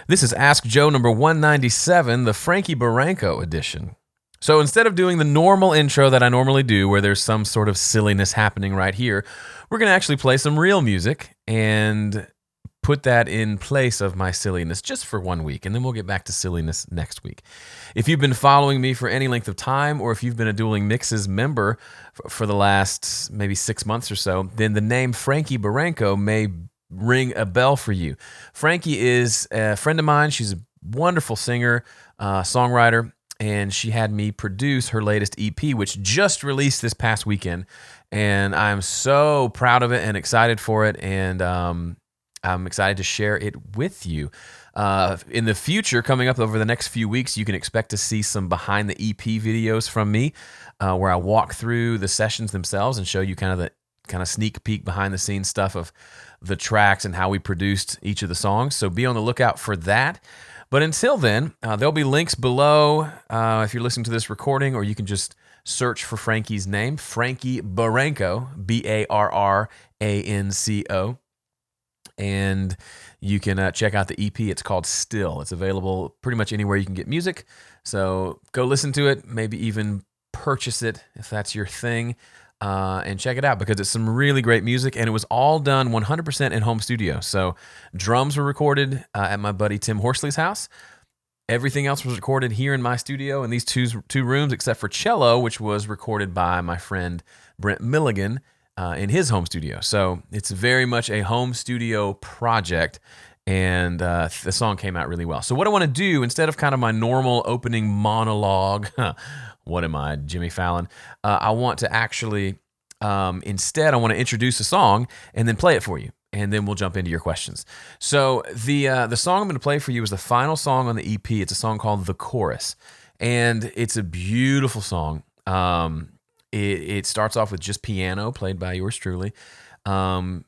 This is Ask Joe number 197, the Frankie Barranco edition. So instead of doing the normal intro that I normally do, where there's some sort of silliness happening right here, we're going to actually play some real music and put that in place of my silliness just for 1 week, and then we'll get back to silliness next week. If you've been following me for any length of time, or if you've been a Dueling Mixes member for the last maybe 6 months or so, then the name Frankie Barranco may ring a bell for you. Frankie is a friend of mine. She's a wonderful singer, songwriter, and she had me produce her latest EP, which just released this past weekend, and I'm so proud of it and excited for it, and I'm excited to share it with you. In the future, coming up over the next few weeks, you can expect to see some behind the EP videos from me, where I walk through the sessions themselves and show you kind of sneak peek behind the scenes stuff of the tracks and how we produced each of the songs. So be on the lookout for that. But until then, there'll be links below if you're listening to this recording, or you can just search for Frankie's name, Frankie Barranco, Barranco. And you can check out the EP. It's called Still. It's available pretty much anywhere you can get music. So go listen to it, maybe even purchase it if that's your thing, and check it out, because it's some really great music, and it was all done 100% in home studio. So drums were recorded at my buddy Tim Horsley's house. Everything else was recorded here in my studio in these two rooms, except for cello, which was recorded by my friend Brent Milligan in his home studio. So it's very much a home studio project, and the song came out really well. So what I want to do, instead of kind of my normal opening monologue, what am I, Jimmy Fallon? I want to actually, instead, I want to introduce a song and then play it for you, and then we'll jump into your questions. So the song I'm going to play for you is the final song on the EP. It's a song called The Chorus, and it's a beautiful song. It starts off with just piano played by yours truly, and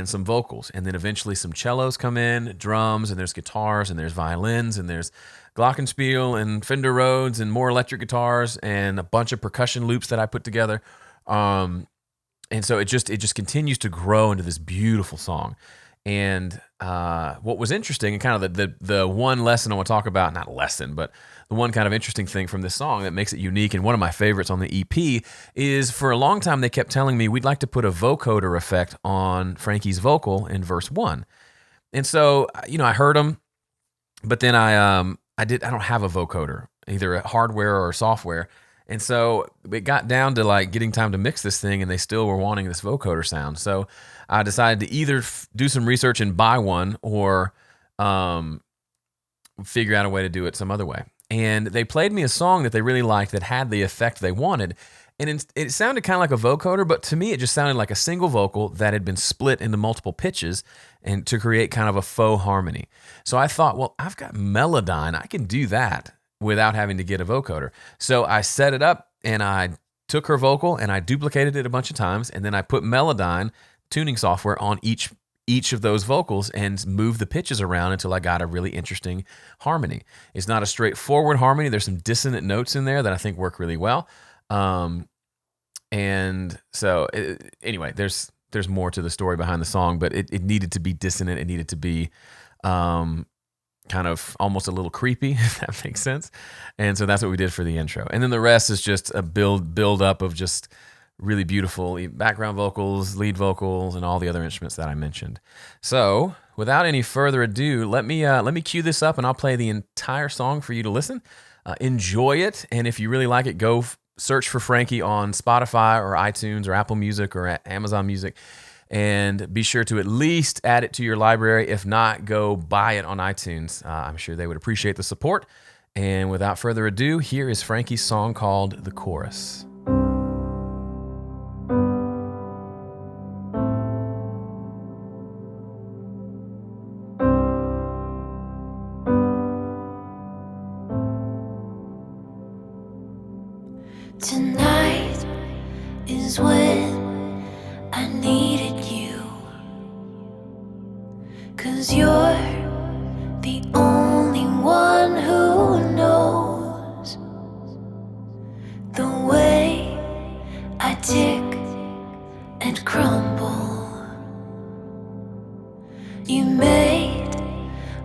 some vocals, and then eventually some cellos come in, drums, and there's guitars, and there's violins, and there's glockenspiel and Fender Rhodes and more electric guitars and a bunch of percussion loops that I put together. And so it just continues to grow into this beautiful song. And what was interesting, and kind of the one lesson I want to talk about, not lesson, but the one kind of interesting thing from this song that makes it unique, and one of my favorites on the EP, is for a long time they kept telling me we'd like to put a vocoder effect on Frankie's vocal in verse 1. And so, I heard them, but then I don't have a vocoder, either hardware or software. And so it got down to like getting time to mix this thing, and they still were wanting this vocoder sound. So I decided to either do some research and buy one, or figure out a way to do it some other way. And they played me a song that they really liked that had the effect they wanted. And it sounded kind of like a vocoder, but to me it just sounded like a single vocal that had been split into multiple pitches, and to create kind of a faux harmony. So I thought, well, I've got Melodyne. I can do that without having to get a vocoder. So I set it up, and I took her vocal and I duplicated it a bunch of times, and then I put Melodyne tuning software on each of those vocals and moved the pitches around until I got a really interesting harmony. It's not a straightforward harmony. There's some dissonant notes in there that I think work really well. And so anyway, there's more to the story behind the song, but it needed to be dissonant. It needed to be kind of almost a little creepy, if that makes sense. And so that's what we did for the intro. And then the rest is just a build up of just really beautiful background vocals, lead vocals, and all the other instruments that I mentioned. So without any further ado, let me cue this up, and I'll play the entire song for you to listen. Enjoy it, and if you really like it, go search for Frankie on Spotify or iTunes or Apple Music or Amazon Music, and be sure to at least add it to your library. If not, go buy it on iTunes. I'm sure they would appreciate the support. And without further ado, here is Frankie's song called The Chorus. Tonight is when I needed you, 'cause you're the only one who knows the way I tick and crumble. You made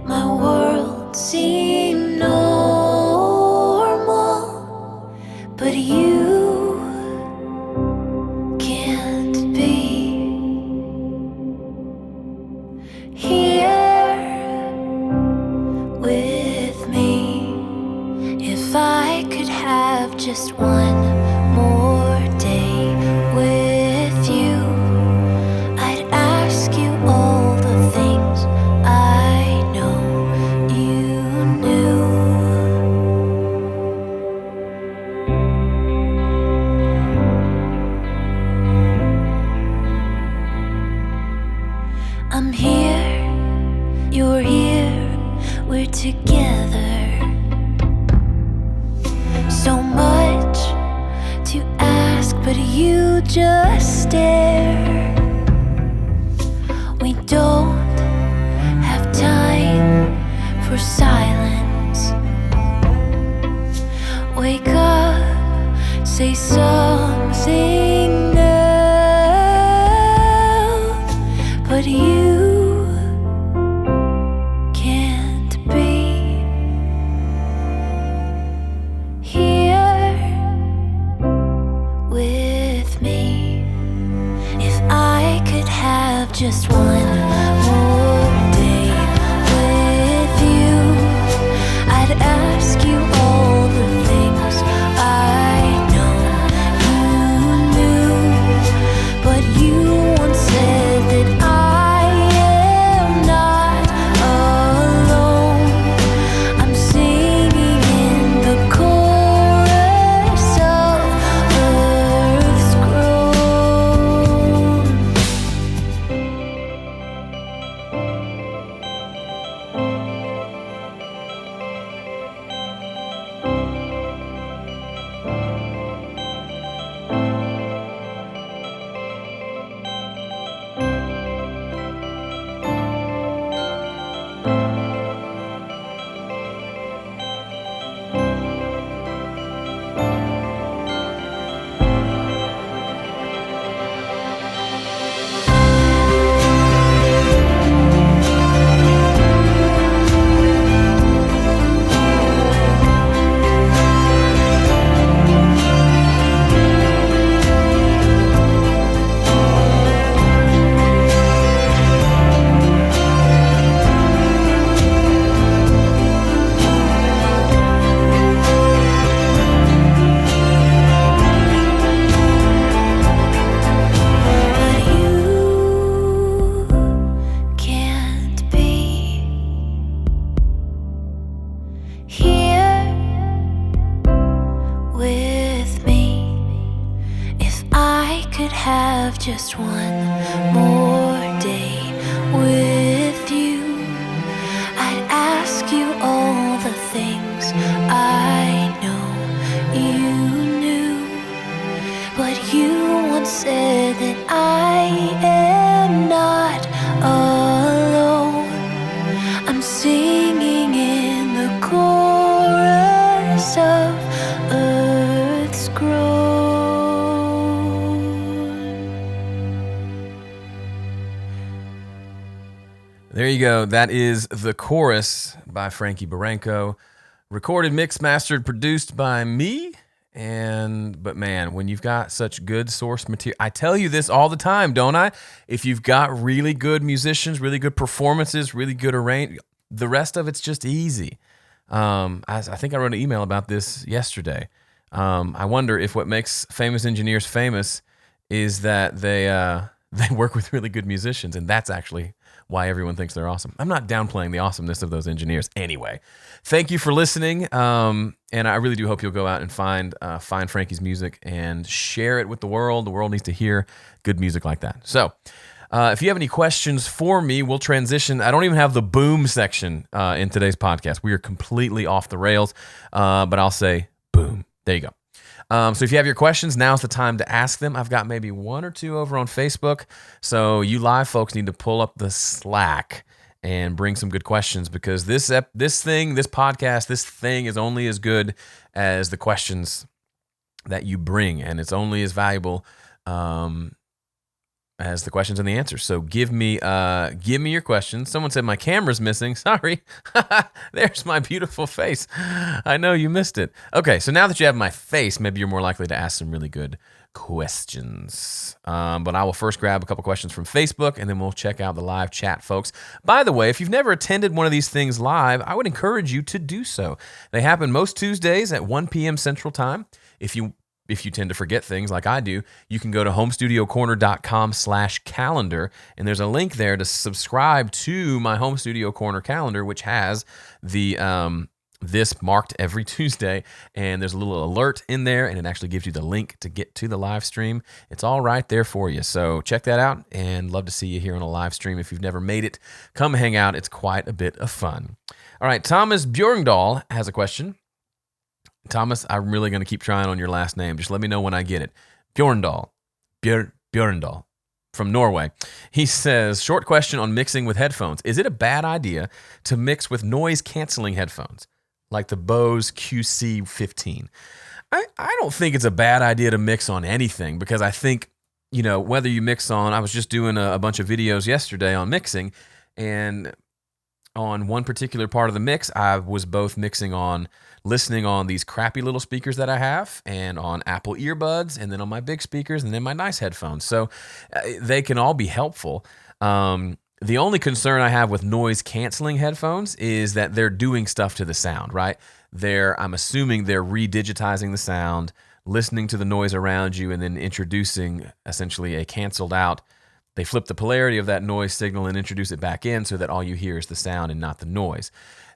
my world seem normal, but you can't be here with me. If I could have just one more day with you, I'd ask you all the things I know you knew. I'm here, you're here, we're together. So much to ask, but you just stare. We don't have time for silence. Wake up, say something now, but you can't be here with me. If I could have just one more day with you, I'd ask you all the things I know you knew, but you once said that I am not alone. I'm singing in the chorus of Earth's groan. But you can't be here with me. If I could have just one more day with you, I'd ask you all the things I know you knew, but you once said that I am not alone. I'm singing in the chorus of Earth's groan. There you go. That is The Chorus by Frankie Barranco. Recorded, mixed, mastered, produced by me. But man, when you've got such good source material, I tell you this all the time, don't I? If you've got really good musicians, really good performances, really good arrange, the rest of it's just easy. I think I wrote an email about this yesterday. I wonder if what makes famous engineers famous is that they work with really good musicians, and that's actually why everyone thinks they're awesome. I'm not downplaying the awesomeness of those engineers anyway. Thank you for listening, and I really do hope you'll go out and find Frankie's music and share it with the world. The world needs to hear good music like that. So if you have any questions for me, we'll transition. I don't even have the boom section in today's podcast. We are completely off the rails, but I'll say boom. There you go. So if you have your questions, now's the time to ask them. I've got maybe one or two over on Facebook. So you live folks need to pull up the Slack and bring some good questions, because this podcast is only as good as the questions that you bring, and it's only as valuable as the questions and the answers. So give me your questions. Someone said my camera's missing. Sorry. There's my beautiful face. I know you missed it. Okay, so now that you have my face, maybe you're more likely to ask some really good questions. But I will first grab a couple questions from Facebook, and then we'll check out the live chat, folks. By the way, if you've never attended one of these things live, I would encourage you to do so. They happen most Tuesdays at 1 p.m. Central Time. If you tend to forget things like I do, you can go to homestudiocorner.com/calendar, and there's a link there to subscribe to my Home Studio Corner calendar, which has the this marked every Tuesday, and there's a little alert in there, and it actually gives you the link to get to the live stream. It's all right there for you, so check that out, and love to see you here on a live stream. If you've never made it, come hang out. It's quite a bit of fun. All right, Thomas Bjorndal has a question. Thomas, I'm really going to keep trying on your last name. Just let me know when I get it. Bjorndal. Bjorndal from Norway. He says, short question on mixing with headphones. Is it a bad idea to mix with noise-canceling headphones, like the Bose QC15? I don't think it's a bad idea to mix on anything, because I think, whether you mix on, I was just doing a bunch of videos yesterday on mixing, and on one particular part of the mix, I was both listening on these crappy little speakers that I have, and on Apple earbuds, and then on my big speakers, and then my nice headphones. So they can all be helpful. The only concern I have with noise canceling headphones is that they're doing stuff to the sound, right? I'm assuming they're redigitizing the sound, listening to the noise around you, and then introducing essentially a canceled out. They flip the polarity of that noise signal and introduce it back in so that all you hear is the sound and not the noise.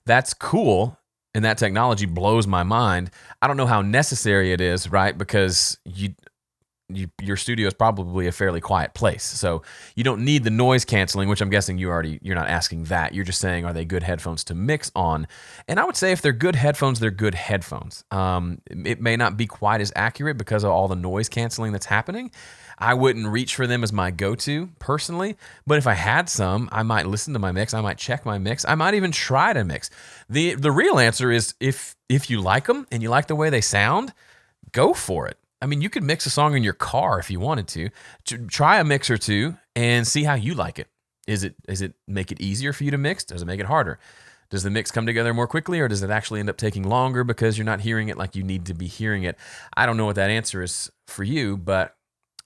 That's cool. And that technology blows my mind. I don't know how necessary it is, right? Because your studio is probably a fairly quiet place. So you don't need the noise canceling, which I'm guessing you're not asking that. You're just saying, are they good headphones to mix on? And I would say if they're good headphones, they're good headphones. It may not be quite as accurate because of all the noise canceling that's happening. I wouldn't reach for them as my go-to personally, but if I had some, I might listen to my mix. I might check my mix. I might even try to mix. The real answer is if you like them and you like the way they sound, go for it. I mean, you could mix a song in your car if you wanted to. Try a mix or two and see how you like it. Is it make it easier for you to mix? Does it make it harder? Does the mix come together more quickly, or does it actually end up taking longer because you're not hearing it like you need to be hearing it? I don't know what that answer is for you, but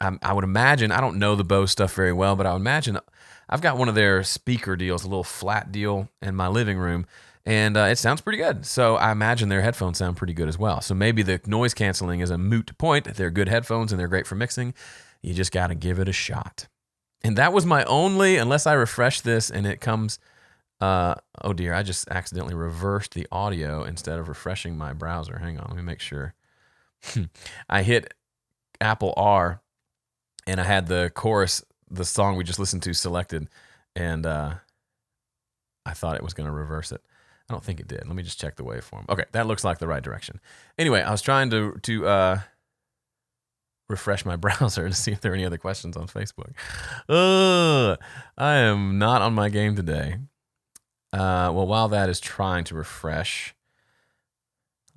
I would imagine, I don't know the Bose stuff very well, but I would imagine I've got one of their speaker deals, a little flat deal in my living room, and it sounds pretty good. So I imagine their headphones sound pretty good as well. So maybe the noise canceling is a moot point. They're good headphones and they're great for mixing. You just got to give it a shot. And that was my only, unless I refresh this and it comes, oh dear, I just accidentally reversed the audio instead of refreshing my browser. Hang on, let me make sure. I hit Apple R, and I had the chorus, the song we just listened to, selected, and I thought it was going to reverse it. I don't think it did. Let me just check the waveform. Okay, that looks like the right direction. Anyway, I was trying to refresh my browser to see if there are any other questions on Facebook. I am not on my game today. Well, while that is trying to refresh,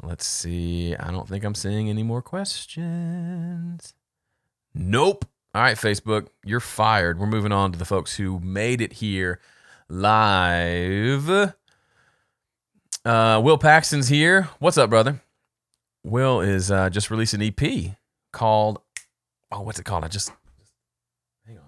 let's see. I don't think I'm seeing any more questions. Nope. All right, Facebook, you're fired. We're moving on to the folks who made it here live. Will Paxton's here. What's up, brother? Will is just released an EP called, what's it called? Hang on.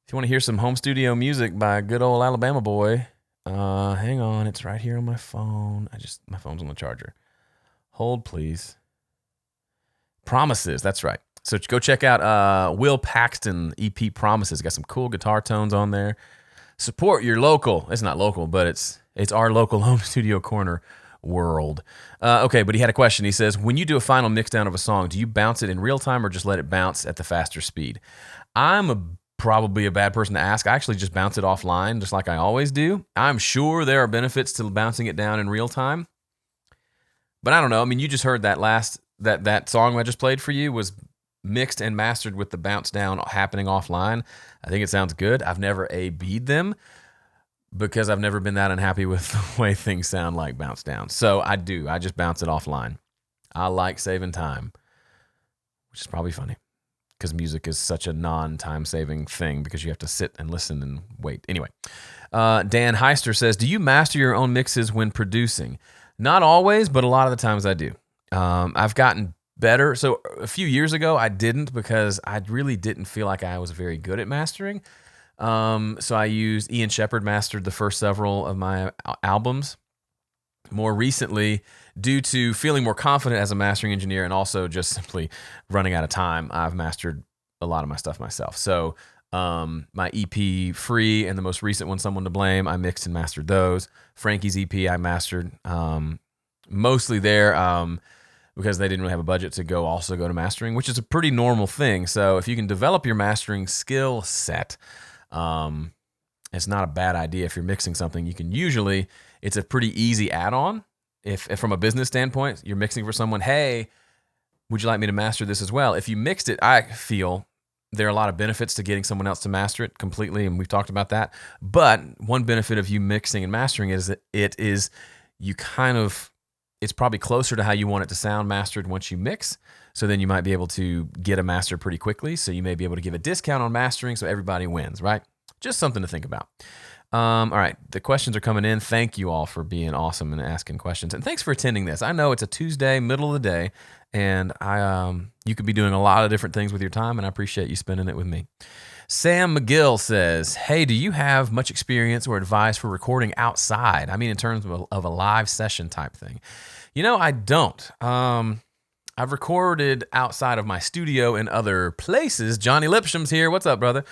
If you want to hear some home studio music by good old Alabama boy, hang on. It's right here on my phone. My phone's on the charger. Hold, please. Promises, that's right. So go check out Will Paxton EP Promises. Got some cool guitar tones on there. Support your local. It's not local, but it's our local home studio corner world. Okay, but he had a question. He says, when you do a final mixdown of a song, do you bounce it in real time or just let it bounce at the faster speed? I'm probably a bad person to ask. I actually just bounce it offline, just like I always do. I'm sure there are benefits to bouncing it down in real time, but I don't know. I mean, you just heard that song I just played for you was mixed and mastered with the bounce down happening offline. I think it sounds good. I've never A-B'd them because I've never been that unhappy with the way things sound like bounce down. So I just bounce it offline. I like saving time, which is probably funny because music is such a non-time saving thing because you have to sit and listen and wait. Anyway, Dan Heister says, do you master your own mixes when producing? Not always, but a lot of the times I do. I've gotten better. So a few years ago, I didn't because I really didn't feel like I was very good at mastering. So I used Ian Shepherd mastered the first several of my albums. More recently, due to feeling more confident as a mastering engineer and also just simply running out of time, I've mastered a lot of my stuff myself. So my EP Free and the most recent one, Someone to Blame, I mixed and mastered those. Frankie's EP I mastered mostly there because they didn't really have a budget to go to mastering, which is a pretty normal thing. So if you can develop your mastering skill set, it's not a bad idea. If you're mixing something, you can usually, it's a pretty easy add-on. If from a business standpoint, you're mixing for someone, hey, would you like me to master this as well? If you mixed it, I feel there are a lot of benefits to getting someone else to master it completely, and we've talked about that. But one benefit of you mixing and mastering is that it's probably closer to how you want it to sound mastered once you mix. So then you might be able to get a master pretty quickly. So you may be able to give a discount on mastering so everybody wins, right? Just something to think about. All right, the questions are coming in. Thank you all for being awesome and asking questions. And thanks for attending this. I know it's a Tuesday, middle of the day, and you could be doing a lot of different things with your time, and I appreciate you spending it with me. Sam McGill says, hey, do you have much experience or advice for recording outside? I mean, in terms of a live session type thing. I don't. I've recorded outside of my studio in other places. Johnny Lipsham's here. What's up, brother?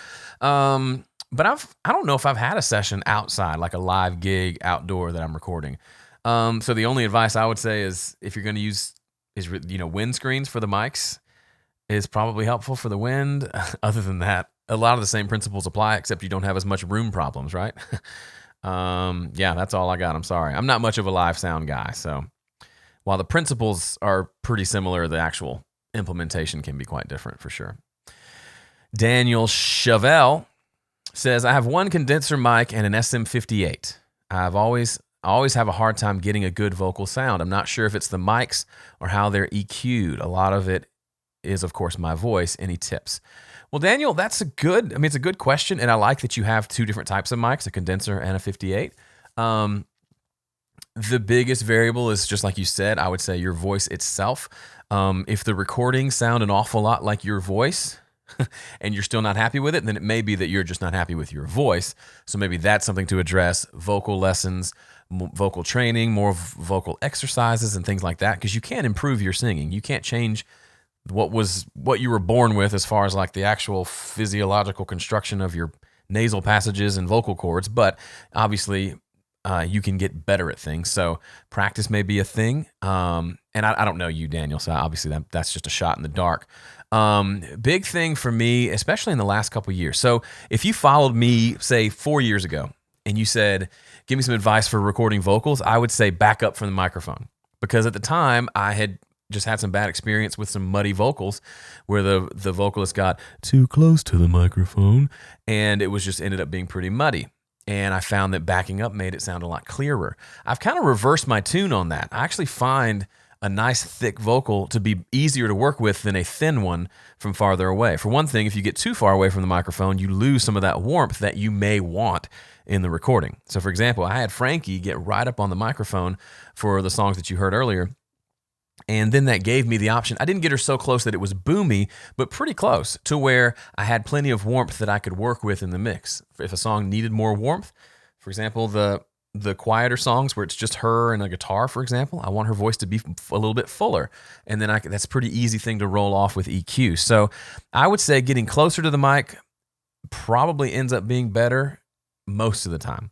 But I don't know if I've had a session outside, like a live gig outdoor that I'm recording. So the only advice I would say is if you're going to use wind screens for the mics is probably helpful for the wind. Other than that, a lot of the same principles apply, except you don't have as much room problems, right? Yeah, that's all I got. I'm sorry. I'm not much of a live sound guy. So while the principles are pretty similar, the actual implementation can be quite different for sure. Daniel Chevelle says, I have one condenser mic and an SM58. I've always have a hard time getting a good vocal sound. I'm not sure if it's the mics or how they're EQ'd. A lot of it is, of course, my voice. Any tips? Well, Daniel, it's a good question, and I like that you have two different types of mics, a condenser and a 58. The biggest variable is, just like you said, I would say your voice itself. If the recordings sound an awful lot like your voice, and you're still not happy with it, then it may be that you're just not happy with your voice. So maybe that's something to address. Vocal lessons, vocal training, more vocal exercises and things like that, because you can't improve your singing. You can't change what you were born with as far as like the actual physiological construction of your nasal passages and vocal cords, but obviously you can get better at things. So practice may be a thing. And I don't know you, Daniel, so obviously that's just a shot in the dark. Big thing for me, especially in the last couple of years. So if you followed me, say 4 years ago, and you said, give me some advice for recording vocals, I would say back up from the microphone. Because at the time, I had just had some bad experience with some muddy vocals where the vocalist got too close to the microphone, and it was just ended up being pretty muddy. And I found that backing up made it sound a lot clearer. I've kind of reversed my tune on that. I actually find a nice thick vocal to be easier to work with than a thin one from farther away. For one thing, if you get too far away from the microphone, you lose some of that warmth that you may want in the recording. So for example, I had Frankie get right up on the microphone for the songs that you heard earlier. And then that gave me the option. I didn't get her so close that it was boomy, but pretty close to where I had plenty of warmth that I could work with in the mix. If a song needed more warmth, for example, the quieter songs where it's just her and a guitar, for example, I want her voice to be a little bit fuller. And then that's a pretty easy thing to roll off with EQ. So I would say getting closer to the mic probably ends up being better most of the time.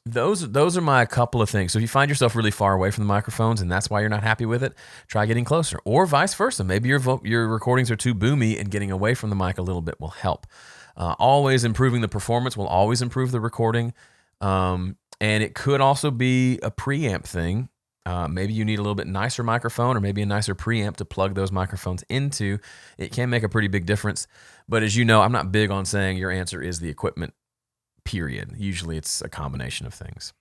Those are my couple of things. So if you find yourself really far away from the microphones and that's why you're not happy with it, try getting closer. Or vice versa. Maybe your recordings are too boomy and getting away from the mic a little bit will help. Always improving the performance will always improve the recording. And it could also be a preamp thing. Maybe you need a little bit nicer microphone or maybe a nicer preamp to plug those microphones into. It can make a pretty big difference. But as you know, I'm not big on saying your answer is the equipment, period. Usually it's a combination of things.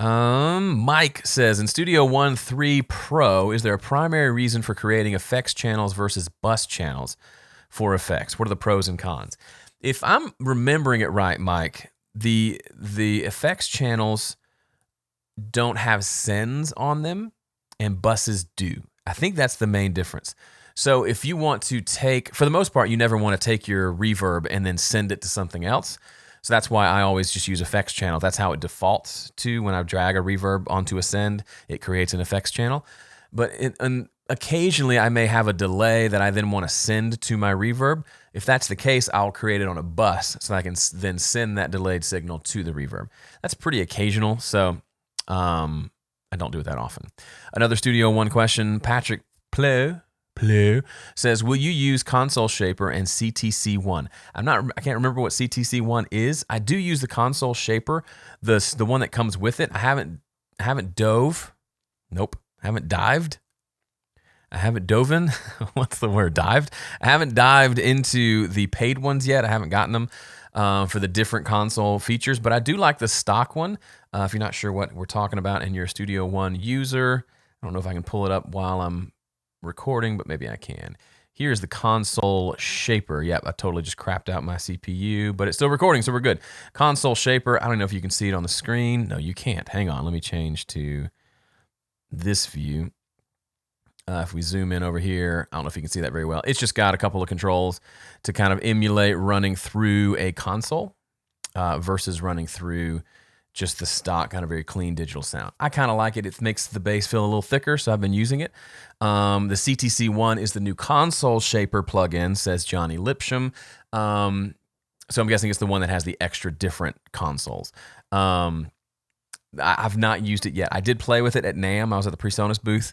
Mike says, in Studio One 3 Pro, is there a primary reason for creating effects channels versus bus channels for effects? What are the pros and cons? If I'm remembering it right, Mike, the effects channels don't have sends on them and buses do. I think that's the main difference. So if you want to take, for the most part, you never want to take your reverb and then send it to something else. So that's why I always just use effects channel. That's how it defaults to when I drag a reverb onto a send, it creates an effects channel. But occasionally I may have a delay that I then want to send to my reverb. If that's the case, I'll create it on a bus so I can then send that delayed signal to the reverb. That's pretty occasional, so I don't do it that often. Another Studio One question, Patrick Pleu says, will you use Console Shaper and CTC1? I can't remember what CTC1 is. I do use the Console Shaper, the one that comes with it. I haven't dove. Nope. I haven't dived. I haven't dove in. What's the word? Dived? I haven't dived into the paid ones yet. I haven't gotten them for the different console features, but I do like the stock one. If you're not sure what we're talking about and you're a Studio One user, I don't know if I can pull it up while I'm recording, but maybe I can. Here's the Console Shaper. Yep, I totally just crapped out my CPU, but it's still recording, so we're good. Console Shaper. I don't know if you can see it on the screen. No, you can't. Hang on. Let me change to this view. If we zoom in over here, I don't know if you can see that very well. It's just got a couple of controls to kind of emulate running through a console versus running through just the stock kind of very clean digital sound. I kind of like it. It makes the bass feel a little thicker, so I've been using it. The CTC1 is the new Console Shaper plugin, says Johnny Lipsham. So I'm guessing it's the one that has the extra different consoles. I've not used it yet. I did play with it at NAMM. I was at the PreSonus booth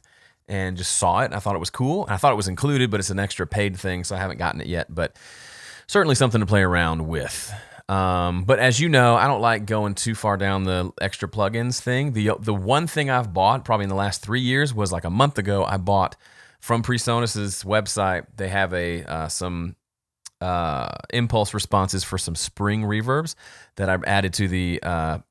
and just saw it. I thought it was cool. I thought it was included, but it's an extra paid thing, so I haven't gotten it yet. But certainly something to play around with. But as you know, I don't like going too far down the extra plugins thing. The one thing I've bought probably in the last 3 years was like a month ago. I bought from PreSonus's website. They have some impulse responses for some spring reverbs that I've added to the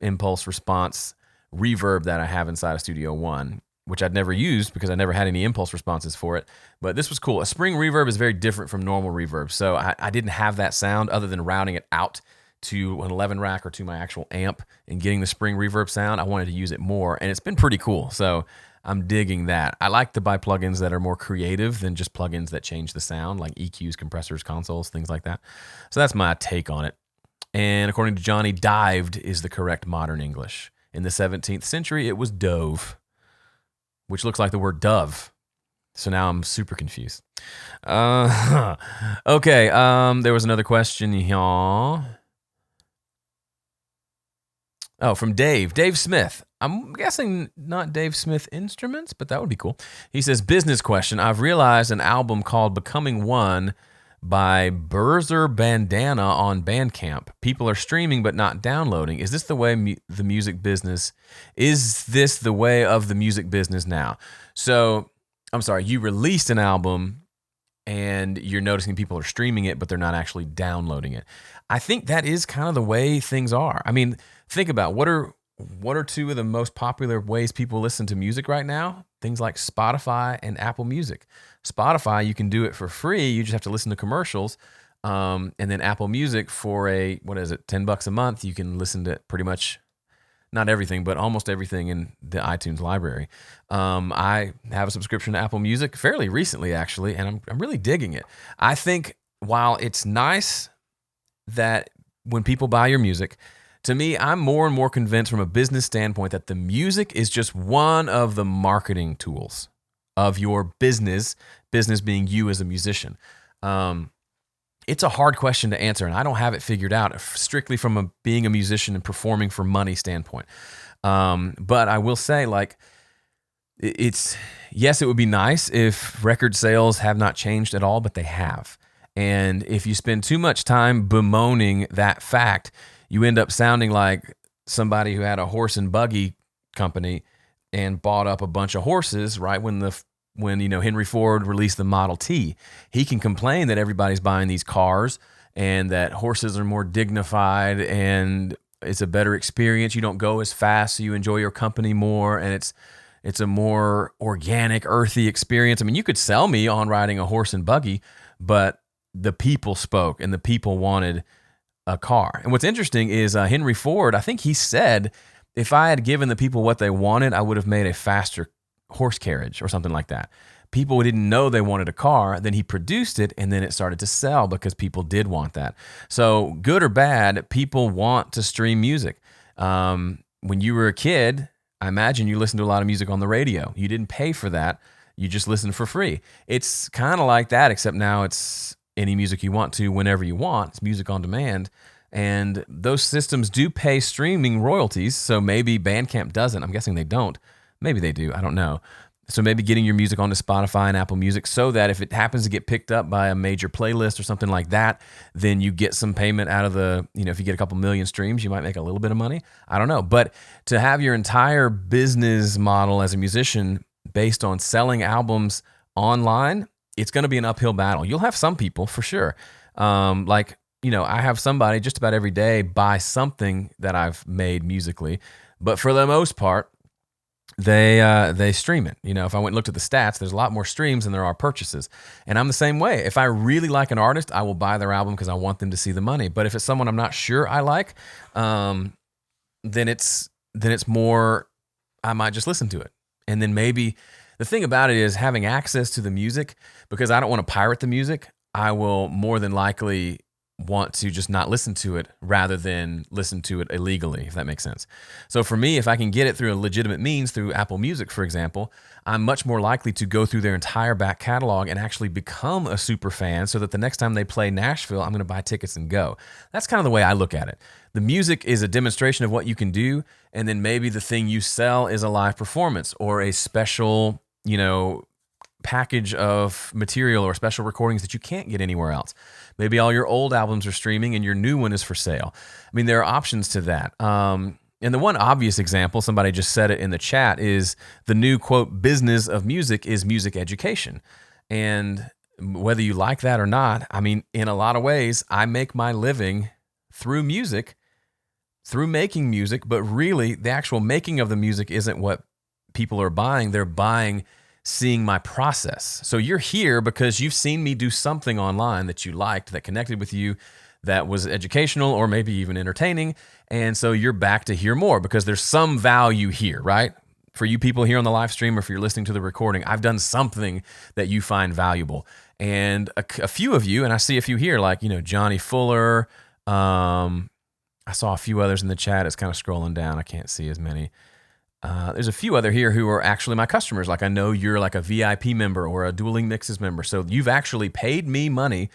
impulse response reverb that I have inside of Studio One, which I'd never used because I never had any impulse responses for it. But this was cool. A spring reverb is very different from normal reverb. So I didn't have that sound other than routing it out to an 11 rack or to my actual amp and getting the spring reverb sound. I wanted to use it more, and it's been pretty cool. So I'm digging that. I like to buy plugins that are more creative than just plugins that change the sound, like EQs, compressors, consoles, things like that. So that's my take on it. And according to Johnny, dived is the correct modern English. In the 17th century, it was dove, which looks like the word dove. So now I'm super confused. Okay, there was another question here. Oh, from Dave Smith. I'm guessing not Dave Smith Instruments, but that would be cool. He says, business question. I've realized an album called Becoming One by Berzer Bandana on Bandcamp. People are streaming but not downloading. Is this the way the music business? Is this the way of the music business now? So, I'm sorry, you released an album and you're noticing people are streaming it, but they're not actually downloading it. I think that is kind of the way things are. I mean, think about what are two of the most popular ways people listen to music right now? Things like Spotify and Apple Music. Spotify, you can do it for free. You just have to listen to commercials. And then Apple Music for $10 a month, you can listen to pretty much not everything, but almost everything in the iTunes library. I have a subscription to Apple Music fairly recently, actually, and I'm really digging it. I think while it's nice that when people buy your music, to me, I'm more and more convinced from a business standpoint that the music is just one of the marketing tools of your business being you as a musician. It's a hard question to answer, and I don't have it figured out strictly from being a musician and performing for money standpoint. But I will say, like, yes, it would be nice if record sales have not changed at all, but they have. And if you spend too much time bemoaning that fact, you end up sounding like somebody who had a horse and buggy company and bought up a bunch of horses right when Henry Ford released the Model T. He can complain that everybody's buying these cars and that horses are more dignified and it's a better experience. You don't go as fast, so you enjoy your company more, and it's a more organic, earthy experience. I mean, you could sell me on riding a horse and buggy, but the people spoke and the people wanted a car. And what's interesting is Henry Ford, I think he said, if I had given the people what they wanted, I would have made a faster horse carriage or something like that. People didn't know they wanted a car. Then he produced it, and then it started to sell because people did want that. So good or bad, people want to stream music. When you were a kid, I imagine you listened to a lot of music on the radio. You didn't pay for that. You just listened for free. It's kind of like that, except now it's any music you want to whenever you want. It's music on demand. And those systems do pay streaming royalties. So maybe Bandcamp doesn't. I'm guessing they don't. Maybe they do. I don't know. So maybe getting your music onto Spotify and Apple Music so that if it happens to get picked up by a major playlist or something like that, then you get some payment out of the, if you get a couple million streams, you might make a little bit of money. I don't know. But to have your entire business model as a musician based on selling albums online, it's going to be an uphill battle. You'll have some people for sure. I have somebody just about every day buy something that I've made musically, but for the most part, they stream it. If I went and looked at the stats, there's a lot more streams than there are purchases. And I'm the same way. If I really like an artist, I will buy their album because I want them to see the money. But if it's someone I'm not sure I like, then it's more, I might just listen to it. And then maybe the thing about it is having access to the music, because I don't want to pirate the music, I will more than likely want to just not listen to it rather than listen to it illegally, if that makes sense. So for me, if I can get it through a legitimate means, through Apple Music, for example, I'm much more likely to go through their entire back catalog and actually become a super fan so that the next time they play Nashville, I'm going to buy tickets and go. That's kind of the way I look at it. The music is a demonstration of what you can do, and then maybe the thing you sell is a live performance or a special, package of material or special recordings that you can't get anywhere else. Maybe all your old albums are streaming and your new one is for sale. I mean, there are options to that. And the one obvious example, somebody just said it in the chat, is the new, quote, business of music is music education. And whether you like that or not, I mean, in a lot of ways, I make my living through music, through making music, but really the actual making of the music isn't what people are buying. They're buying seeing my process. So you're here because you've seen me do something online that you liked, that connected with you, that was educational or maybe even entertaining. And so you're back to hear more because there's some value here, right? For you people here on the live stream or if you're listening to the recording, I've done something that you find valuable. And a few of you, and I see a few here, like, Johnny Fuller. I saw a few others in the chat. It's kind of scrolling down. I can't see as many. There's a few other here who are actually my customers. Like I know you're like a VIP member or a Dueling Mixes member. So you've actually paid me money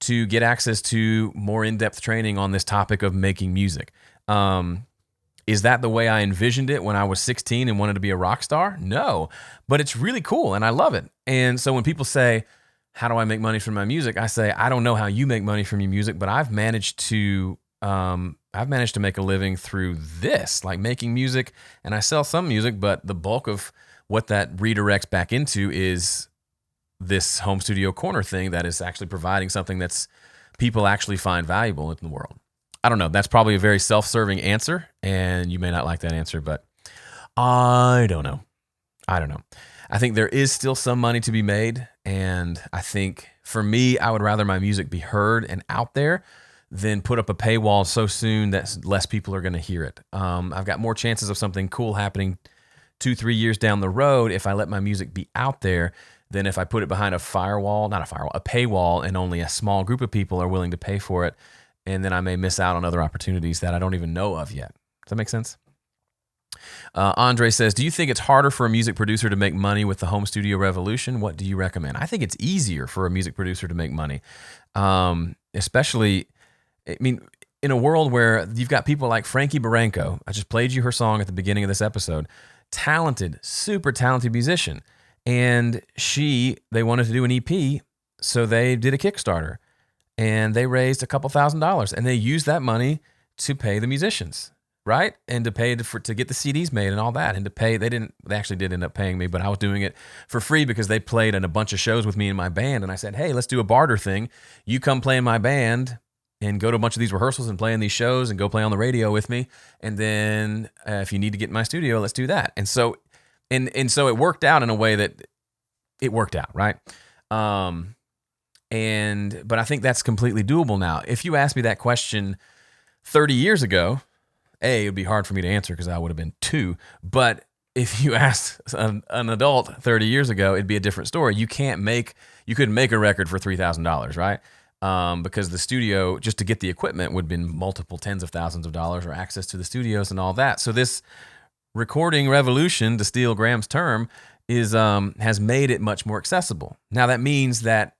to get access to more in-depth training on this topic of making music. Is that the way I envisioned it when I was 16 and wanted to be a rock star? No, but it's really cool and I love it. And so when people say, how do I make money from my music? I say, I don't know how you make money from your music, but I've managed to make a living through this, like making music, and I sell some music, but the bulk of what that redirects back into is this home studio corner thing that is actually providing something that's people actually find valuable in the world. I don't know. That's probably a very self-serving answer, and you may not like that answer, but I don't know. I think there is still some money to be made, and I think for me, I would rather my music be heard and out there than put up a paywall so soon that less people are going to hear it. I've got more chances of something cool happening 2-3 years down the road if I let my music be out there than if I put it behind a paywall, and only a small group of people are willing to pay for it, and then I may miss out on other opportunities that I don't even know of yet. Does that make sense? Andre says, do you think it's harder for a music producer to make money with the home studio revolution? What do you recommend? I think it's easier for a music producer to make money, especially, in a world where you've got people like Frankie Barranco. I just played you her song at the beginning of this episode. Talented, super talented musician. And they wanted to do an EP, so they did a Kickstarter. And they raised a couple $1,000s. And they used that money to pay the musicians, right? And to pay to get the CDs made and all that. And to pay, they actually did end up paying me, but I was doing it for free because they played in a bunch of shows with me in my band. And I said, hey, let's do a barter thing. You come play in my band, and go to a bunch of these rehearsals and play in these shows and go play on the radio with me. And then if you need to get in my studio, let's do that. And so it worked out in a way that it worked out, right? But I think that's completely doable now. If you asked me that question 30 years ago, it would be hard for me to answer because I would have been 2. But if you asked an adult 30 years ago, it'd be a different story. You couldn't make a record for $3,000, right? Because the studio, just to get the equipment, would have been multiple tens of thousands of dollars, or access to the studios and all that. So this recording revolution, to steal Graham's term, has made it much more accessible. Now that means that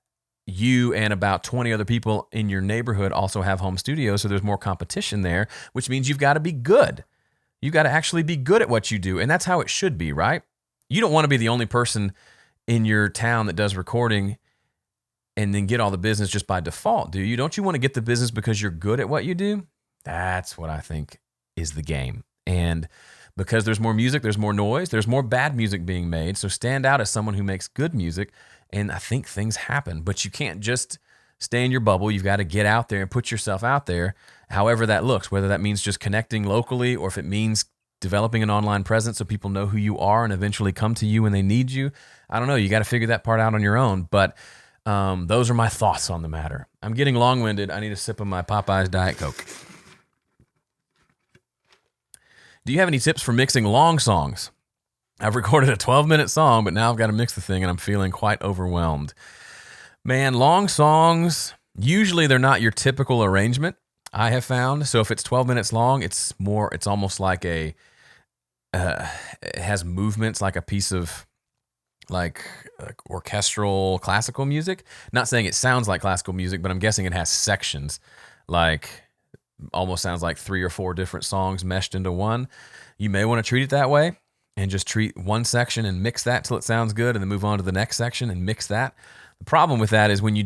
you and about 20 other people in your neighborhood also have home studios, so there's more competition there, which means you've got to be good. You've got to actually be good at what you do, and that's how it should be, right? You don't want to be the only person in your town that does recording and then get all the business just by default, do you? Don't you want to get the business because you're good at what you do? That's what I think is the game. And because there's more music, there's more noise, there's more bad music being made. So stand out as someone who makes good music, and I think things happen. But you can't just stay in your bubble. You've got to get out there and put yourself out there, however that looks, whether that means just connecting locally or if it means developing an online presence so people know who you are and eventually come to you when they need you. I don't know. You got to figure that part out on your own. But those are my thoughts on the matter. I'm getting long-winded. I need a sip of my Popeyes Diet Coke. Do you have any tips for mixing long songs? I've recorded a 12-minute song, but now I've got to mix the thing, and I'm feeling quite overwhelmed. Man, long songs, usually they're not your typical arrangement, I have found. So if it's 12 minutes long, it's almost like it has movements like a piece of like orchestral classical music. Not saying it sounds like classical music, but I'm guessing it has sections, like almost sounds like 3 or 4 different songs meshed into one. You may want to treat it that way and just treat one section and mix that till it sounds good and then move on to the next section and mix that. The problem with that is when you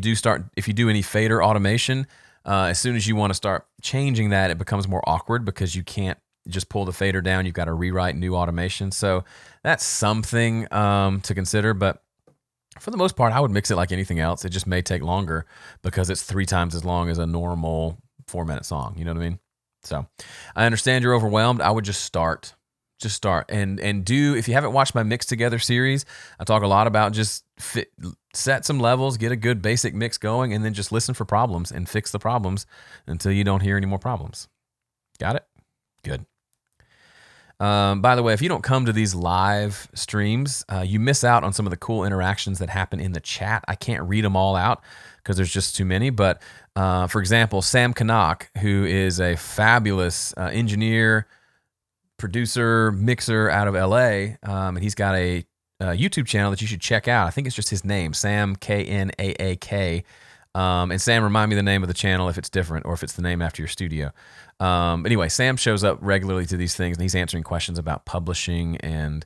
if you do any fader automation, as soon as you want to start changing that, it becomes more awkward because you can't just pull the fader down. You've got to rewrite new automation. So that's something to consider. But for the most part, I would mix it like anything else. It just may take longer because it's 3 times as long as a normal 4-minute song. You know what I mean? So I understand you're overwhelmed. I would just start. Just start and do. If you haven't watched my Mix Together series, I talk a lot about just set some levels, get a good basic mix going, and then just listen for problems and fix the problems until you don't hear any more problems. Got it? Good. By the way, if you don't come to these live streams, you miss out on some of the cool interactions that happen in the chat. I can't read them all out because there's just too many. But for example, Sam Kanak, who is a fabulous engineer, producer, mixer out of LA, and he's got a YouTube channel that you should check out. I think it's just his name, Sam Knaak. And Sam, remind me the name of the channel if it's different or if it's the name after your studio. Anyway, Sam shows up regularly to these things, and he's answering questions about publishing and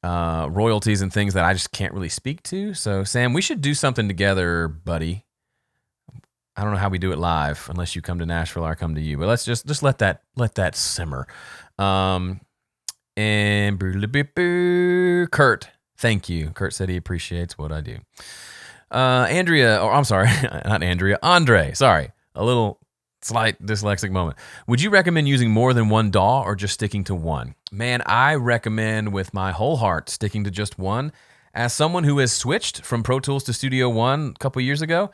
royalties and things that I just can't really speak to. So, Sam, we should do something together, buddy. I don't know how we do it live unless you come to Nashville or I come to you, but let's just let that simmer. And Kurt, thank you. Kurt said he appreciates what I do. Andrea, or I'm sorry, not Andrea, Andre, sorry, a little slight dyslexic moment. Would you recommend using more than one DAW or just sticking to one? Man, I recommend with my whole heart sticking to just one. As someone who has switched from Pro Tools to Studio One a couple years ago,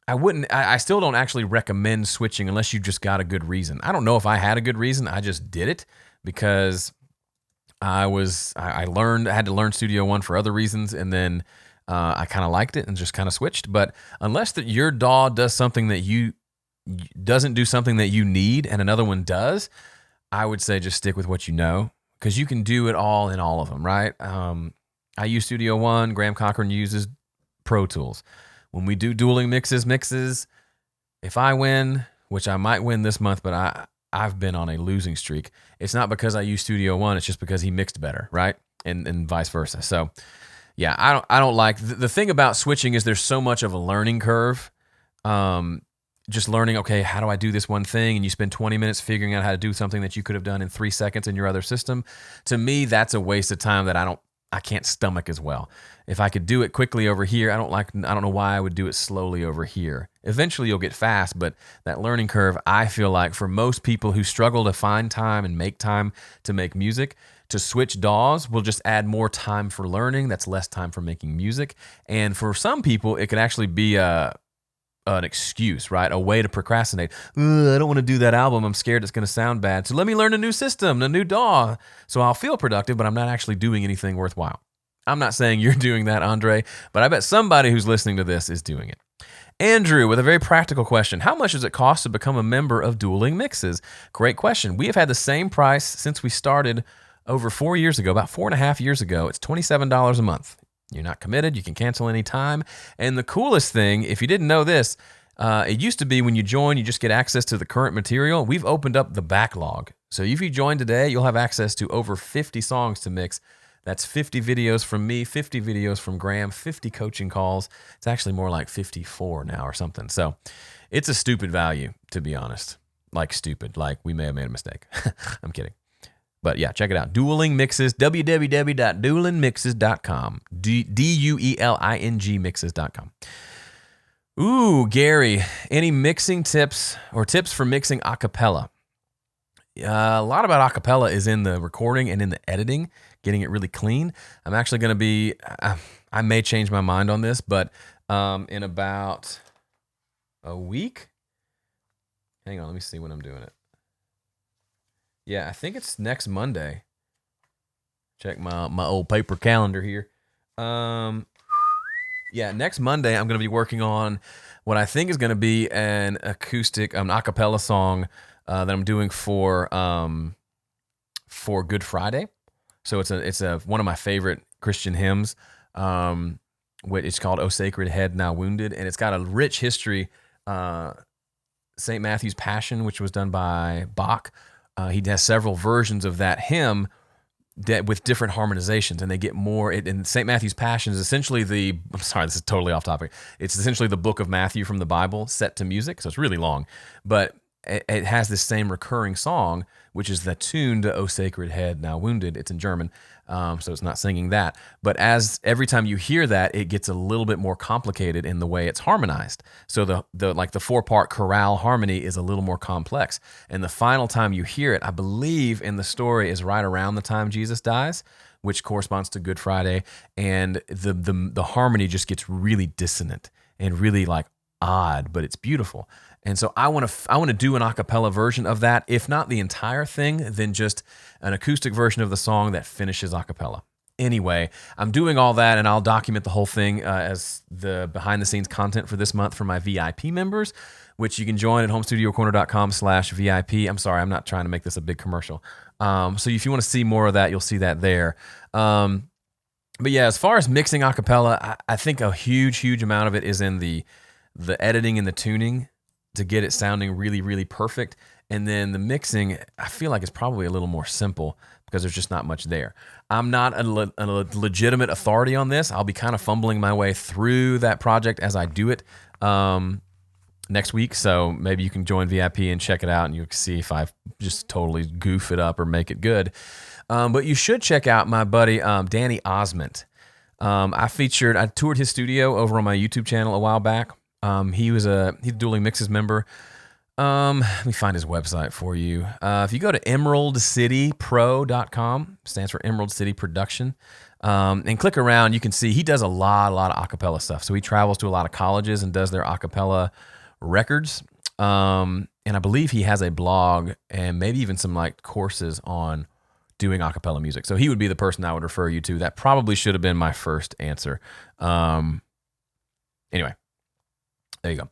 I still don't actually recommend switching unless you just got a good reason. I don't know if I had a good reason. I just did it because I had to learn Studio One for other reasons, and then I kind of liked it and just kind of switched. But unless that your DAW does something that doesn't do something that you need and another one does, I would say just stick with what you know, because you can do it all in all of them, right? I use Studio One. Graham Cochran uses Pro Tools. When we do dueling mixes, if I win, which I might win this month, but I've been on a losing streak, it's not because I use Studio One, it's just because he mixed better, right? And vice versa. So yeah, I don't like the thing about switching is there's so much of a learning curve. Just learning, okay, how do I do this one thing? And you spend 20 minutes figuring out how to do something that you could have done in 3 seconds in your other system. To me, that's a waste of time that I can't stomach as well. If I could do it quickly over here, I don't know why I would do it slowly over here. Eventually you'll get fast, but that learning curve, I feel like for most people who struggle to find time and make time to make music, to switch DAWs will just add more time for learning. That's less time for making music. And for some people, it can actually be an excuse, right? A way to procrastinate. I don't want to do that album. I'm scared it's going to sound bad. So let me learn a new system, a new DAW. So I'll feel productive, but I'm not actually doing anything worthwhile. I'm not saying you're doing that, Andre, but I bet somebody who's listening to this is doing it. Andrew with a very practical question. How much does it cost to become a member of Dueling Mixes? Great question. We have had the same price since we started over 4 years ago, about 4.5 years ago. It's $27 a month. You're not committed. You can cancel any time. And the coolest thing, if you didn't know this, it used to be when you join, you just get access to the current material. We've opened up the backlog. So if you join today, you'll have access to over 50 songs to mix. That's 50 videos from me, 50 videos from Graham, 50 coaching calls. It's actually more like 54 now or something. So it's a stupid value, to be honest. Like stupid, like we may have made a mistake. I'm kidding. But yeah, check it out. Dueling Mixes, www.duelingmixes.com. DUELING mixes.com. Ooh, Gary, any mixing tips or tips for mixing a cappella? A lot about a cappella is in the recording and in the editing, getting it really clean. I'm actually going to be, I may change my mind on this, but in about a week, hang on, let me see when I'm doing it. Yeah, I think it's next Monday. Check my old paper calendar here. Yeah, next Monday I'm going to be working on what I think is going to be an acoustic, a cappella song that I'm doing for Good Friday. So it's one of my favorite Christian hymns. It's called "O Sacred Head Now Wounded," and it's got a rich history. St. Matthew's Passion, which was done by Bach. He has several versions of that hymn with different harmonizations, and they get more. And St. Matthew's Passion is essentially I'm sorry, this is totally off topic. It's essentially the book of Matthew from the Bible set to music, so it's really long. But it has this same recurring song, which is the tune to "O Sacred Head Now Wounded." It's in German, so it's not singing that. But every time you hear that, it gets a little bit more complicated in the way it's harmonized. So the 4-part chorale harmony is a little more complex. And the final time you hear it, I believe in the story, is right around the time Jesus dies, which corresponds to Good Friday, and the harmony just gets really dissonant and really like odd, but it's beautiful. And so I want to do an a cappella version of that. If not the entire thing, then just an acoustic version of the song that finishes a cappella. Anyway, I'm doing all that, and I'll document the whole thing as the behind-the-scenes content for this month for my VIP members, which you can join at homestudiocorner.com/VIP. I'm sorry, I'm not trying to make this a big commercial. So if you want to see more of that, you'll see that there. But yeah, as far as mixing a cappella, I think a huge amount of it is in the editing and the tuning to get it sounding really, really perfect. And then the mixing, I feel like it's probably a little more simple because there's just not much there. I'm not a legitimate authority on this. I'll be kind of fumbling my way through that project as I do it next week. So maybe you can join VIP and check it out, and you can see if I just totally goof it up or make it good. But you should check out my buddy Danny Osment. I toured his studio over on my YouTube channel a while back. He's a Dueling Mixes member. Let me find his website for you. If you go to emeraldcitypro.com, stands for Emerald City Production, and click around, you can see he does a lot of acapella stuff. So he travels to a lot of colleges and does their acapella records. And I believe he has a blog and maybe even some like courses on doing acapella music. So he would be the person I would refer you to. That probably should have been my first answer. Anyway. There you go.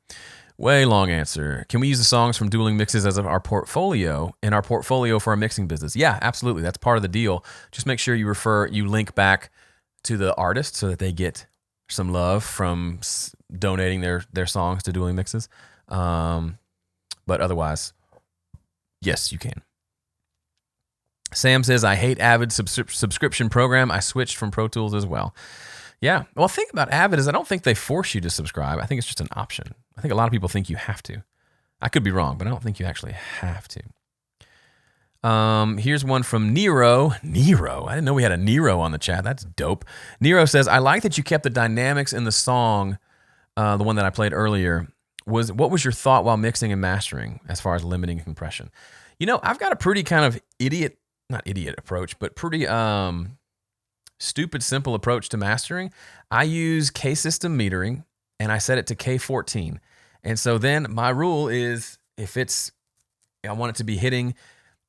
Way long answer. Can we use the songs from Dueling Mixes as our portfolio for our mixing business? Yeah, absolutely. That's part of the deal. Just make sure you link back to the artist so that they get some love from donating their songs to Dueling Mixes. But otherwise, yes, you can. Sam says, I hate Avid's subscription program. I switched from Pro Tools as well. Yeah. Well, the thing about Avid is I don't think they force you to subscribe. I think it's just an option. I think a lot of people think you have to. I could be wrong, but I don't think you actually have to. Here's one from Nero. Nero. I didn't know we had a Nero on the chat. That's dope. Nero says, I like that you kept the dynamics in the song, the one that I played earlier. What was your thought while mixing and mastering as far as limiting compression? I've got a pretty kind of not idiot approach, but pretty stupid, simple approach to mastering. I use K-system metering, and I set it to K14. And so then my rule is I want it to be hitting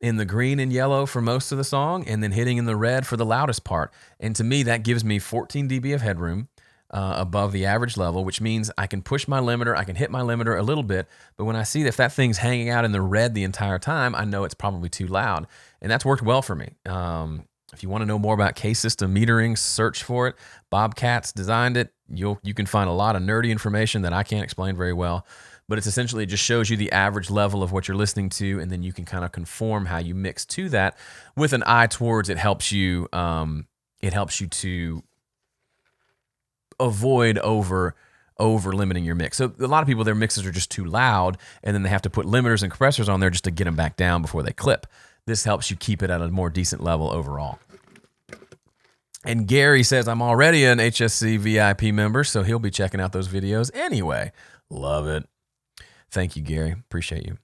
in the green and yellow for most of the song, and then hitting in the red for the loudest part. And to me, that gives me 14 dB of headroom above the average level, which means I can push my limiter, I can hit my limiter a little bit, but when I see if that thing's hanging out in the red the entire time, I know it's probably too loud. And that's worked well for me. If you want to know more about K-system metering, search for it. Bobcat's designed it. You can find a lot of nerdy information that I can't explain very well. But it's essentially, it just shows you the average level of what you're listening to, and then you can kind of conform how you mix to that with an eye towards it helps you to avoid over limiting your mix. So a lot of people, their mixes are just too loud, and then they have to put limiters and compressors on there just to get them back down before they clip. This helps you keep it at a more decent level overall. And Gary says, I'm already an HSC VIP member, so he'll be checking out those videos anyway. Love it. Thank you, Gary. Appreciate you.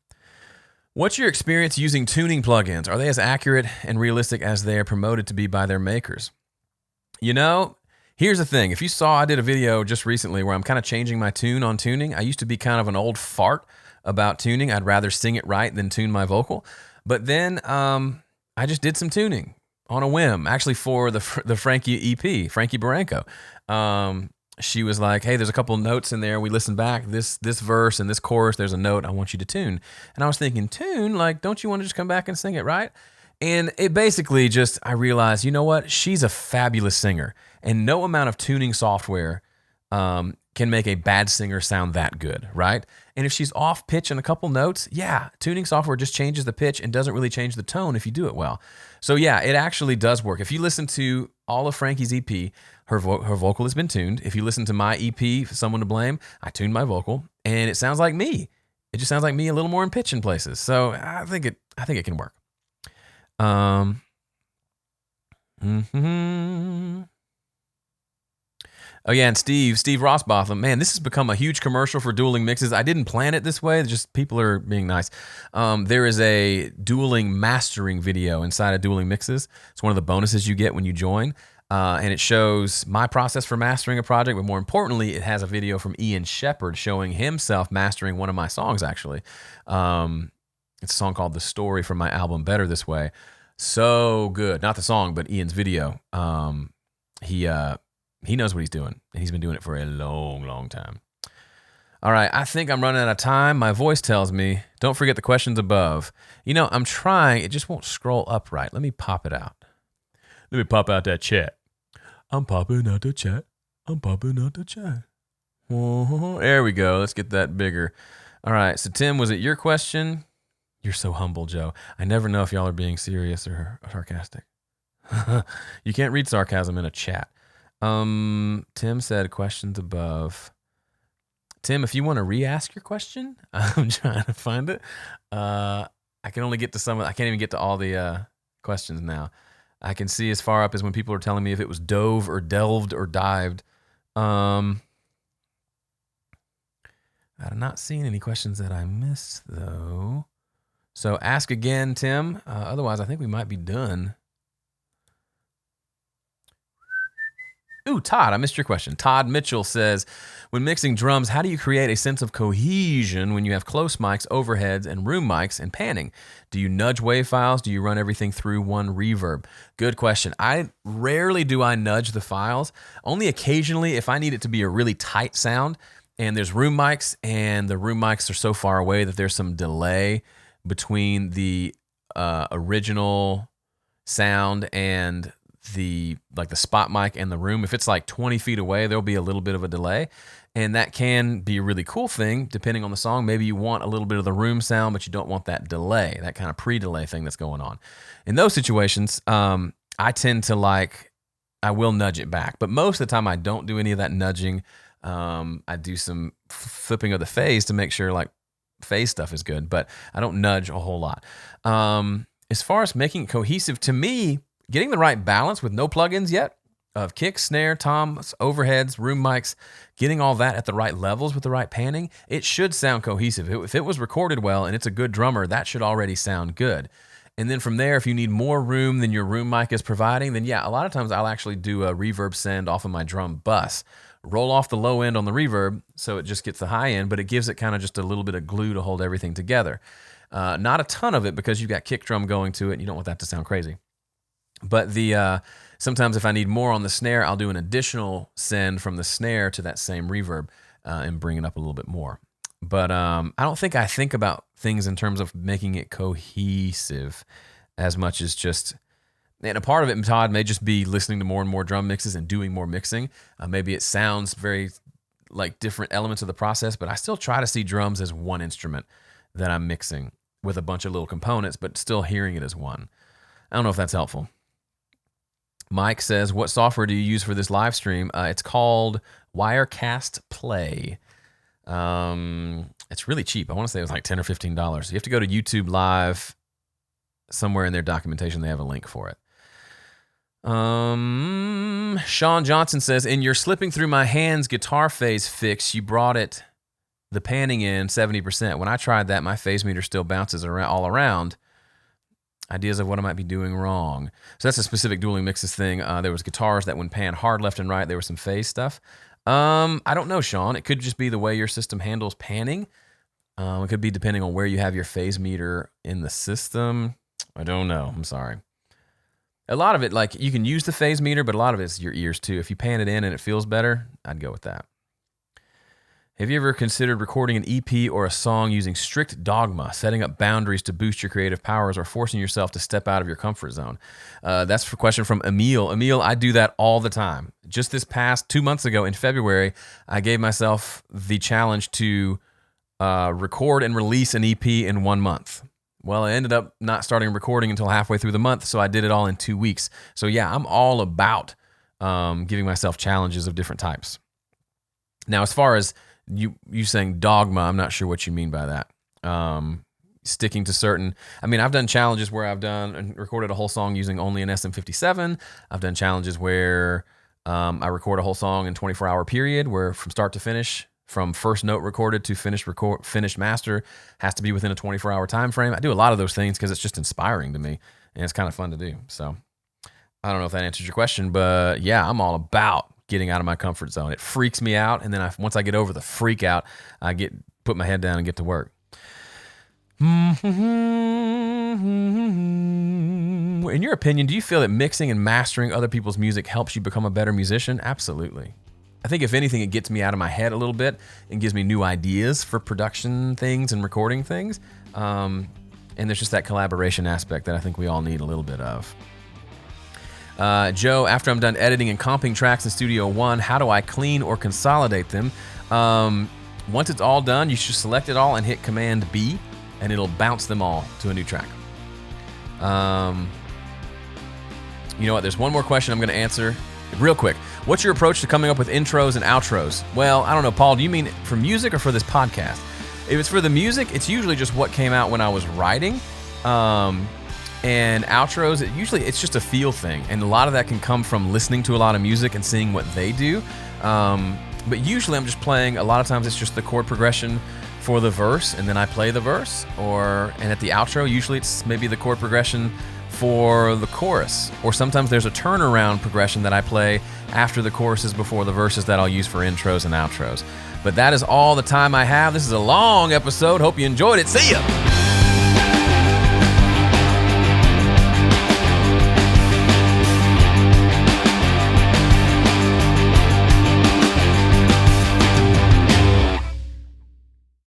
What's your experience using tuning plugins? Are they as accurate and realistic as they are promoted to be by their makers? Here's the thing. If you saw, I did a video just recently where I'm kind of changing my tune on tuning. I used to be kind of an old fart about tuning. I'd rather sing it right than tune my vocal. But then I just did some tuning on a whim, actually for the Frankie EP, Frankie Barranco. She was like, hey, there's a couple notes in there. We listened back, this verse and this chorus, there's a note I want you to tune. And I was thinking, tune? Like, don't you want to just come back and sing it, right? And it basically just, I realized, you know what? She's a fabulous singer. And no amount of tuning software can make a bad singer sound that good, right? And if she's off pitch in a couple notes, yeah, tuning software just changes the pitch and doesn't really change the tone if you do it well. So yeah, it actually does work. If you listen to all of Frankie's EP, her vocal has been tuned. If you listen to my EP, Someone to Blame, I tuned my vocal, and it sounds like me. It just sounds like me a little more in pitch in places. So I think it can work. Oh yeah, and Steve Rossbotham, man, this has become a huge commercial for dueling mixes. I didn't plan it this way, just people are being nice. There is a dueling mastering video inside of Dueling Mixes. It's one of the bonuses you get when you join, and it shows my process for mastering a project, but more importantly, it has a video from Ian Shepherd showing himself mastering one of my songs, actually. It's a song called The Story from my album Better This Way. So good. Not the song, but Ian's video. He knows what he's doing, and he's been doing it for a long, long time. All right, I think I'm running out of time. My voice tells me, don't forget the questions above. I'm trying. It just won't scroll up right. Let me pop it out. Let me pop out that chat. I'm popping out the chat. There we go. Let's get that bigger. All right, so Tim, was it your question? You're so humble, Joe. I never know if y'all are being serious or sarcastic. You can't read sarcasm in a chat. Tim said questions above. Tim, if you want to re-ask your question, I'm trying to find it. I can only get to some of, I can't even get to all the questions now. I can see as far up as when people are telling me if it was dove or delved or dived. I've not seen any questions that I missed though. So ask again, Tim. Otherwise, I think we might be done. Ooh, Todd, I missed your question. Todd Mitchell says, when mixing drums, how do you create a sense of cohesion when you have close mics, overheads, and room mics and panning? Do you nudge wave files? Do you run everything through one reverb? Good question. Rarely do I nudge the files. Only occasionally if I need it to be a really tight sound and there's room mics and the room mics are so far away that there's some delay between the original sound and the spot mic and the room. If it's like 20 feet away, there'll be a little bit of a delay, and that can be a really cool thing depending on the song. Maybe you want a little bit of the room sound, but you don't want that delay, that kind of pre-delay thing that's going on. In those situations, I tend to I will nudge it back, but most of the time I don't do any of that nudging. I do some flipping of the phase to make sure phase stuff is good, but I don't nudge a whole lot. As far as making it cohesive, to me, getting the right balance with no plugins yet of kick, snare, toms, overheads, room mics, getting all that at the right levels with the right panning, it should sound cohesive. If it was recorded well and it's a good drummer, that should already sound good. And then from there, if you need more room than your room mic is providing, then yeah, a lot of times I'll actually do a reverb send off of my drum bus. Roll off the low end on the reverb so it just gets the high end, but it gives it kind of just a little bit of glue to hold everything together. Not a ton of it because you've got kick drum going to it and you don't want that to sound crazy. But sometimes if I need more on the snare, I'll do an additional send from the snare to that same reverb and bring it up a little bit more. But I don't think I think about things in terms of making it cohesive as much as just, and a part of it, Todd, may just be listening to more and more drum mixes and doing more mixing. Maybe it sounds very like different elements of the process, but I still try to see drums as one instrument that I'm mixing with a bunch of little components, but still hearing it as one. I don't know if that's helpful. Mike says, what software do you use for this live stream? It's called Wirecast Play. It's really cheap. I want to say it was like $10 or $15. You have to go to YouTube Live. Somewhere in their documentation, they have a link for it. Sean Johnson says, in your slipping through my hands guitar phase fix, you brought the panning in 70%. When I tried that, my phase meter still bounces around all around. Ideas of what I might be doing wrong. So that's a specific dueling mixes thing. There was guitars that when pan hard left and right, there was some phase stuff. I don't know, Sean. It could just be the way your system handles panning. It could be depending on where you have your phase meter in the system. I don't know. I'm sorry. A lot of it, like you can use the phase meter, but a lot of it's your ears too. If you pan it in and it feels better, I'd go with that. Have you ever considered recording an EP or a song using strict dogma, setting up boundaries to boost your creative powers, or forcing yourself to step out of your comfort zone? That's a question from Emil. Emil, I do that all the time. Just this past 2 months ago in February, I gave myself the challenge to record and release an EP in 1 month. Well, I ended up not starting recording until halfway through the month, so I did it all in 2 weeks. So yeah, I'm all about giving myself challenges of different types. Now, as far as you saying dogma, I'm not sure what you mean by that. Sticking to certain, I mean, I've done challenges where I've done and recorded a whole song using only an SM57. I've done challenges where I record a whole song in 24-hour period, where from start to finish, from first note recorded to finished master, has to be within a 24-hour time frame. I do a lot of those things because it's just inspiring to me and it's kind of fun to do. So I don't know if that answers your question, but yeah, I'm all about getting out of my comfort zone. It freaks me out, and then once I get over the freak out, I put my head down and get to work. In your opinion, do you feel that mixing and mastering other people's music helps you become a better musician? Absolutely. I think if anything, it gets me out of my head a little bit and gives me new ideas for production things and recording things. And there's just that collaboration aspect that I think we all need a little bit of. Joe, after I'm done editing and comping tracks in Studio One, how do I clean or consolidate them? Once it's all done, you should select it all and hit Command B, and it'll bounce them all to a new track. You know what? There's one more question I'm going to answer real quick. What's your approach to coming up with intros and outros? Well, I don't know, Paul, do you mean for music or for this podcast? If it's for the music, it's usually just what came out when I was writing. And outros, it's just a feel thing. And a lot of that can come from listening to a lot of music and seeing what they do. But usually I'm just playing, a lot of times it's just the chord progression for the verse, and then I play the verse. And at the outro, usually it's maybe the chord progression for the chorus. Or sometimes there's a turnaround progression that I play after the choruses, before the verses, that I'll use for intros and outros. But that is all the time I have. This is a long episode. Hope you enjoyed it. See ya!